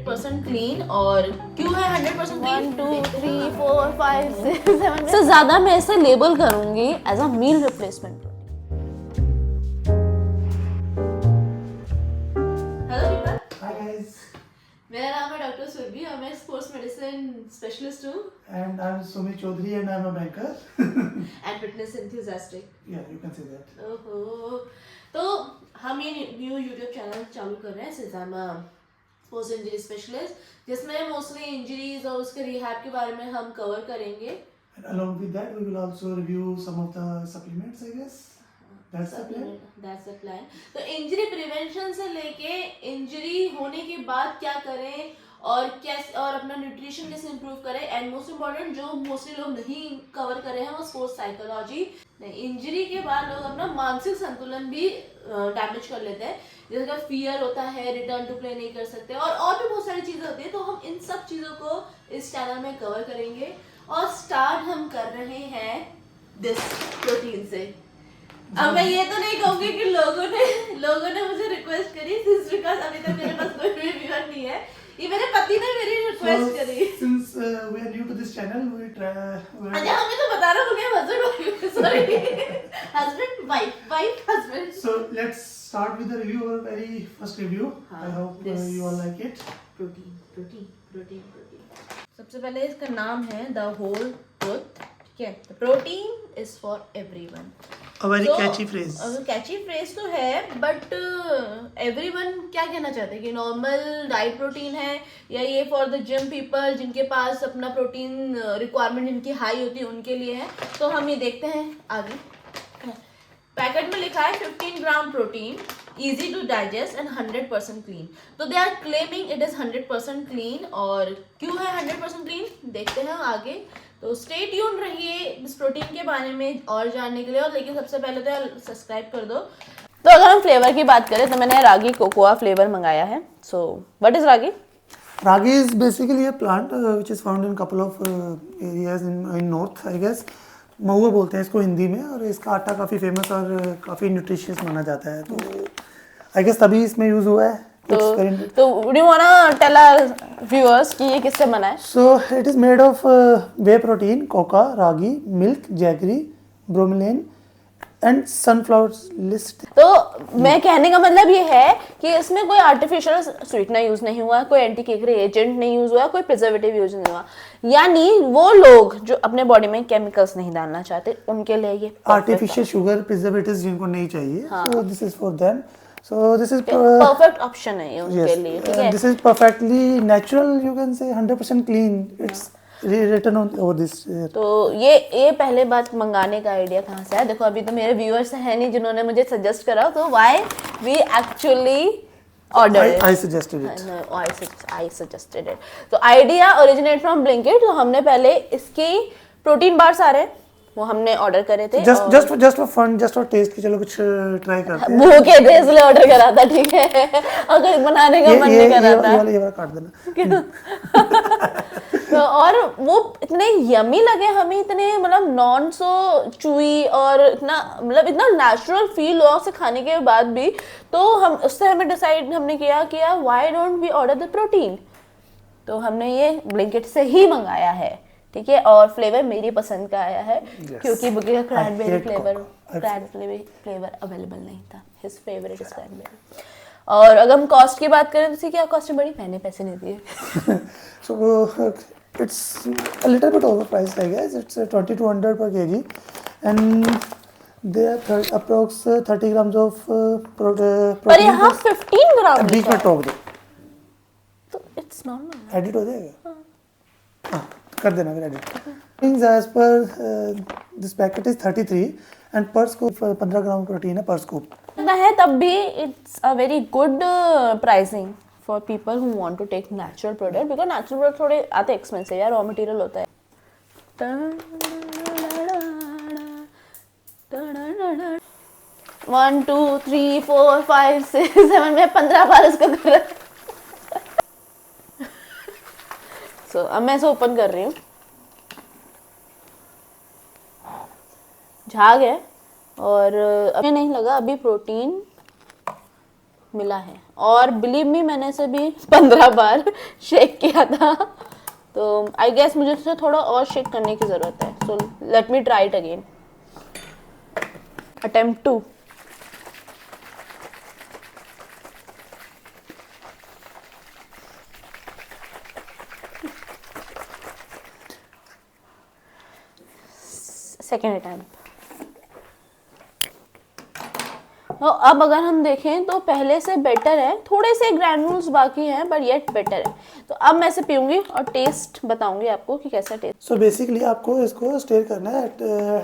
100% clean. और क्यों है 100% क्लीन? 1 2 3 4 5 6 7 से ज्यादा मैं इसे लेबल करूंगी as a meal replacement. Hello people, Hi guys, मेरा नाम है डॉक्टर सुरभि और मैं स्पोर्ट्स मेडिसिन स्पेशलिस्ट हूँ and I'm Sumit Chaudhary and I'm a banker. And fitness enthusiastic. Yeah, you can say that. ओहो, तो हम ये न्यू यूट्यूब चैनल चालू कर रहे हैं since I am a sports injury specialist, जिसमें मोस्टली इंजरीज और उसके रिहैब के बारे में हम कवर करेंगे। And along with that, we will also review some of the supplements, I guess. That's the plan. That's the plan. तो injury prevention से लेके इंजरी होने के बाद क्या करें और कैसे और अपना न्यूट्रिशन कैसे इंप्रूव करें, एंड मोस्ट इम्पोर्टेंट जो मोस्टली लोग नहीं कवर कर रहे हैं वो स्पोर्ट्स साइकोलॉजी। इंजरी के बाद लोग अपना मानसिक संतुलन भी डैमेज कर लेते हैं, जैसे का फियर होता है, रिटर्न टू प्ले नहीं कर सकते और भी बहुत सारी चीज़ें होती है। तो हम इन सब चीज़ों को इस चैनल में कवर करेंगे और स्टार्ट हम कर रहे हैं दिस प्रोटीन से। अब मैं ये तो नहीं कहूंगी कि लोगों ने मुझे रिक्वेस्ट करी, बिकॉज अभी तक मेरे पास कोई भी व्यूअर नहीं है। ये मेरे पति ने मेरी रिक्वेस्ट करी। Since we are new to this channel, we अच्छा, हमें तो बताना हो गया husband sorry husband wife husband. So let's start with the review. Our very first review. हाँ, I hope this. you all like it. Protein. सबसे पहले इसका नाम है द होल ट्रुथ, ठीक है। Protein is for everyone. A very तो, catchy phrase. कैची phrase तो है, बट एवरीवन क्या कहना चाहते हैं कि नॉर्मल डाइट प्रोटीन है या ये फॉर द जिम पीपल जिनके पास अपना प्रोटीन रिक्वायरमेंट जिनकी हाई होती है उनके लिए है। तो हम ये देखते हैं आगे। पैकेट में लिखा है 15 gram protein, easy to digest and 100% clean। तो they are claiming it is 100% clean। और क्यों है 100% clean देखते हैं आगे। तो स्टे ट्यून रहिए इस प्रोटीन के बारे में और जानने के लिए। और लेकिन सबसे पहले तो सब्सक्राइब कर दो। तो अगर हम फ्लेवर की बात करें तो मैंने रागी कोकोआ फ्लेवर मंगाया है। So what is ragi? Ragi is basically a plant which is found in couple of areas in north, I guess. महुआ बोलते हैं इसको हिंदी में, और इसका आटा काफ़ी फेमस और काफ़ी न्यूट्रिशियस माना जाता है। तो आई गेस तभी इसमें यूज़ हुआ है। तो would you wanna tell our viewers कि ये किससे बना है? So it is made of whey protein, coca, ragi, milk, jaggery, bromelain and sunflower list। तो मैं कहने का मतलब ये है कि इसमें कोई आर्टिफिशियल स्वीटनर यूज नहीं हुआ, कोई एंटी केकरी एजेंट नहीं यूज हुआ, कोई प्रिजर्वेटिव यूज नहीं हुआ। यानी वो लोग जो अपने बॉडी में केमिकल्स नहीं डालना चाहते उनके लिए ये आर्टिफिशियल शुगर प्रिजर्वेटिव्स जिनको नहीं चाहिए, so this is for them। So this is perfect option है ये उनके लिए, ठीक है। This is perfectly natural, you can say 100% clean। It's written on over this। तो ये पहले बात मंगाने का आइडिया कहाँ से आया? देखो अभी तो मेरे व्यूअर्स है नहीं जिन्होंने मुझे सजेस्ट करा, तो why we actually order I suggested it। I suggested it। तो आइडिया ओरिजिनेट फ्रॉम ब्लिंकिट। तो हमने पहले इसकी प्रोटीन बार्स आ रहे हैं वो हमने ऑर्डर करे थे। just for fun, just for taste कि चलो कुछ ट्राई करते हैं। भूखे थे इसलिए ऑर्डर करा था, ठीक है। अगर बनाने का मन नहीं कर रहा था। ये वाला काट देना। तो और वो इतने यमी लगे हमें, इतने मतलब नॉन सो चूई और इतना मतलब इतना नेचुरल फील हुआ उसे खाने के बाद भी। तो हम उससे हमने किया कि यार why don't we order the protein. तो हमने ये ब्लिंकिट से ही मंगाया है, ठीक है। और फ्लेवर मेरी पसंद का आया है क्योंकि बुके का क्रैनबेरी फ्लेवर अवेलेबल नहीं था। His favourite is cranberry. और अगर हम कॉस्ट की बात करें तो क्या कॉस्ट है बड़ी, मैंने पैसे नहीं दिए। So it's a little bit overpriced, I guess। It's 2200 per kg and there are approx 30 grams of protein। पर यहाँ 15 ग्राम बीच में टोक दो तो इट्स नॉर्मल। एडिट हो जाएगा। हाँ कर देना फिर edit. As per this packet is 33 and per scoop 15 gram protein है per scoop है। तब भी it's a very good pricing for people who want to take natural product, because natural product थोड़े आते एक्सपेंसिव यार, रॉ मटेरियल होता है। 1 2 3 4 5 6 7 मैं 15 बार इसको कर रहा हूँ। सो अब मैं इसे ओपन कर रही हूँ। झाग है और अभी नहीं लगा, अभी प्रोटीन मिला है। और बिलीव मी, मैंने इसे भी 15 बार शेक किया था, तो आई गेस मुझे इसे थोड़ा और शेक करने की ज़रूरत है। So let me try it again, attempt 2। Second attempt. तो अब अगर हम देखें तो पहले से बेटर है, थोड़े से ग्रैन्यूल्स बाकी हैं बट येट बेटर है। तो अब मैं इसे पीऊंगी और टेस्ट बताऊंगी आपको कि कैसा टेस्ट। सो बेसिकली आपको इसको स्टेयर करना है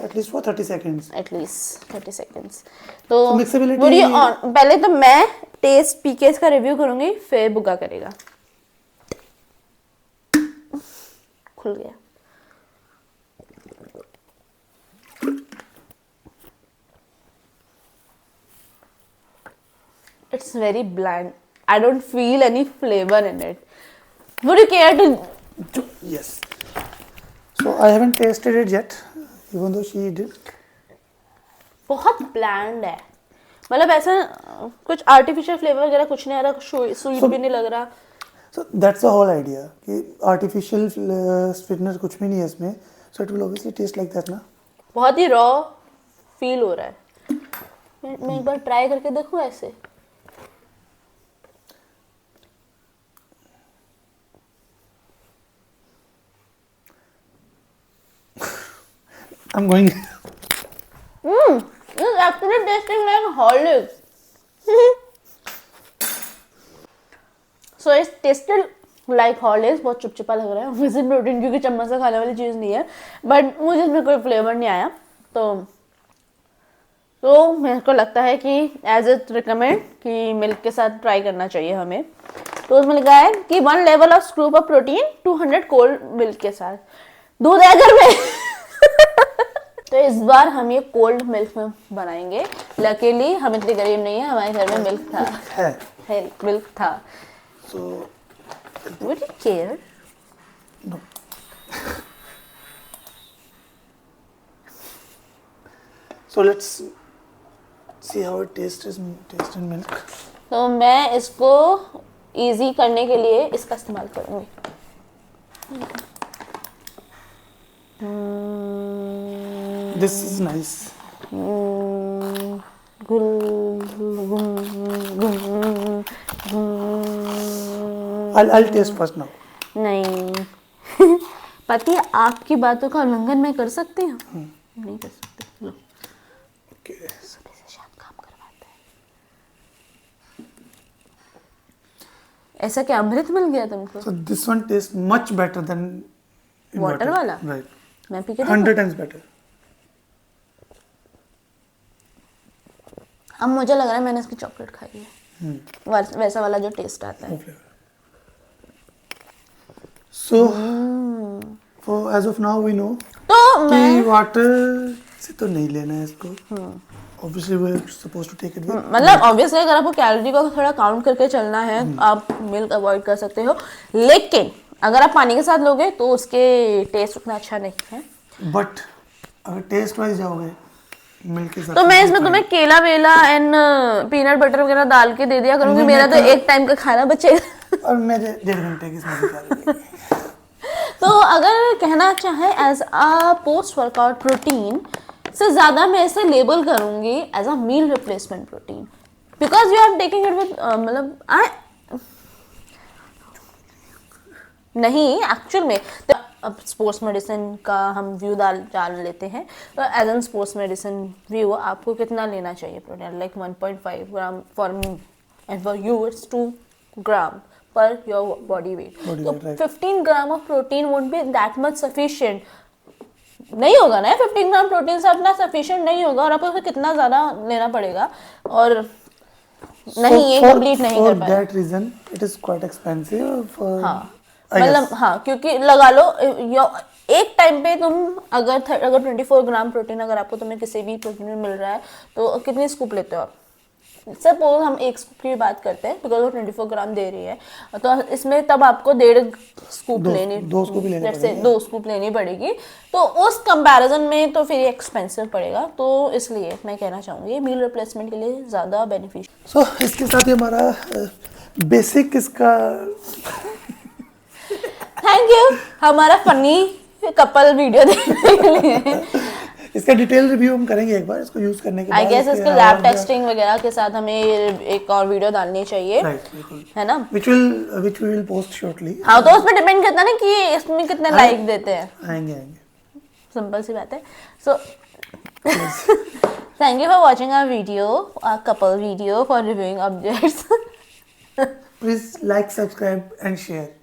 at least for 30 seconds. At least 30 seconds. तो So mixability- what do you on? पहले तो मैं टेस्ट पी के इसका रिव्यू करूंगी, फिर बुग्गा करेगा। खुल गया। It's very bland. I don't feel any flavor in it. Would you care to? Yes. So I haven't tasted it yet, even though she did. बहुत bland है, मतलब ऐसा कुछ artificial flavor वगैरह कुछ नहीं आ रहा, sweet भी नहीं लग रहा। So that's the whole idea कि artificial sweetener कुछ भी नहीं है इसमें, so it will obviously taste like that ना। बहुत ही raw feel हो रहा है। मैं एक बार ट्राई करके देखूँ ऐसे। I'm going. It's actually tasting like Horlicks. So it's tasted like Horlicks, बहुत चिपचिपा लग रहा है वैसे प्रोटीन, क्योंकि चम्मच से खाने वाली चीज़ नहीं है, बट मुझे इसमें कोई फ्लेवर नहीं आया। तो मेरे को लगता है कि एज इट रिकमेंड कि मिल्क के साथ ट्राई करना चाहिए हमें। तो उसमें लिखा है कि 1 level of scoop of protein 200 cold milk के साथ। दूध है घर में। तो इस बार हम ये कोल्ड मिल्क में बनाएंगे। लकीली हम इतने गरीब नहीं है, हमारे घर में मिल्क था, है मिल्क था। So Would you care? no. So let's see how it tastes in milk. तो मैं इसको इजी करने के लिए इसका इस्तेमाल करूँगी। This is nice. I'll taste first now. नहीं। पति आपकी बातों का उल्लंघन मैं कर सकती हूँ? नहीं कर सकती। लो, Okay. सुबह से शाम काम करवाते हैं। ऐसा क्या अमृत मिल गया तुमको? So this one tastes much better than in Water वाला? Right. मैं पी के देखूं? 100 times better. अब मुझे लग रहा है मैंने इसकी चॉकलेट खाई है, वैसा वाला जो टेस्ट आता है। No flavor. So, for as of now we know तो कि मैं water से तो नहीं लेना है इसको. Obviously we're supposed to take it with. मतलब ऑब्वियसली अगर आपको कैलोरी को थोड़ा काउंट करके चलना है, आप मिल्क अवॉइड कर सकते हो, लेकिन अगर आप पानी के साथ लोगे तो उसके टेस्ट उतना अच्छा नहीं है। But अगर टेस्ट वाइज जाओगे मिल्क के साथ तो मैं इसमें तुम्हें केला वेला एंड पीनट बटर वगैरह डाल के दे दिया करूंगी, मेरा तो एक टाइम का खाना बचेगा। और मेरे 1.5 घंटे की इसमें निकाल तो अगर कहना चाहे as a post workout protein से ज़्यादा मैं इसे लेबल करूंगी as a meal replacement protein, because you are taking it with मतलब नहीं एक्चुअल में। तो अब स्पोर्ट्स मेडिसिन का हम व्यू डाल लेते हैं। तो as an sports medicine view आपको कितना लेना चाहिए protein, like 1.5 gram for me and for you it's 2 gram per your body weight. तो 15 gram of protein would be that much sufficient नहीं होगा ना। 15 ग्राम प्रोटीन से अपना सफिशिएंट नहीं होगा और आपको कितना ज़्यादा लेना पड़ेगा, और नहीं ये कंप्लीट नहीं कर पाएगा। For that reason it is quite expensive. हाँ मतलब हाँ, क्योंकि लगा लो एक टाइम पे तुम अगर 24 ग्राम प्रोटीन अगर आपको तुम्हें किसी भी प्रोटीन में मिल रहा है तो कितनी स्कूप लेते हो आप? सपोज हम एक स्कूप की बात करते हैं बिकॉज वो 24 ग्राम दे रही है, तो इसमें तब आपको 1.5 स्कूप लेनी, 2 स्कूप ही लेनी जैसे पड़ेगी। 2 स्कूप लेनी पड़ेगी, तो उस कंपैरिजन में तो फिर ये एक्सपेंसिव पड़ेगा, तो इसलिए मैं कहना चाहूँगी मील रिप्लेसमेंट के लिए ज़्यादा बेनिफिशियल। सो इसके साथ ही हमारा बेसिक इसका थैंक यू हमारा फनी कपल वीडियो देखने के लिए। इसका डिटेल रिव्यू हम करेंगे एक बार इसको यूज करने के आई बाद। गेस इसके लैब टेस्टिंग वगैरह के साथ हमें एक और वीडियो डालनी चाहिए, राइट, बिल्कुल, है ना। which we will post shortly। हाँ, तो उस पर डिपेंड करता है ना कि इसमें कितने लाइक देते हैं, आएंगे सिंपल सी बात है। So thank you for watching our video, couple video for reviewing objects. Please like, subscribe and share.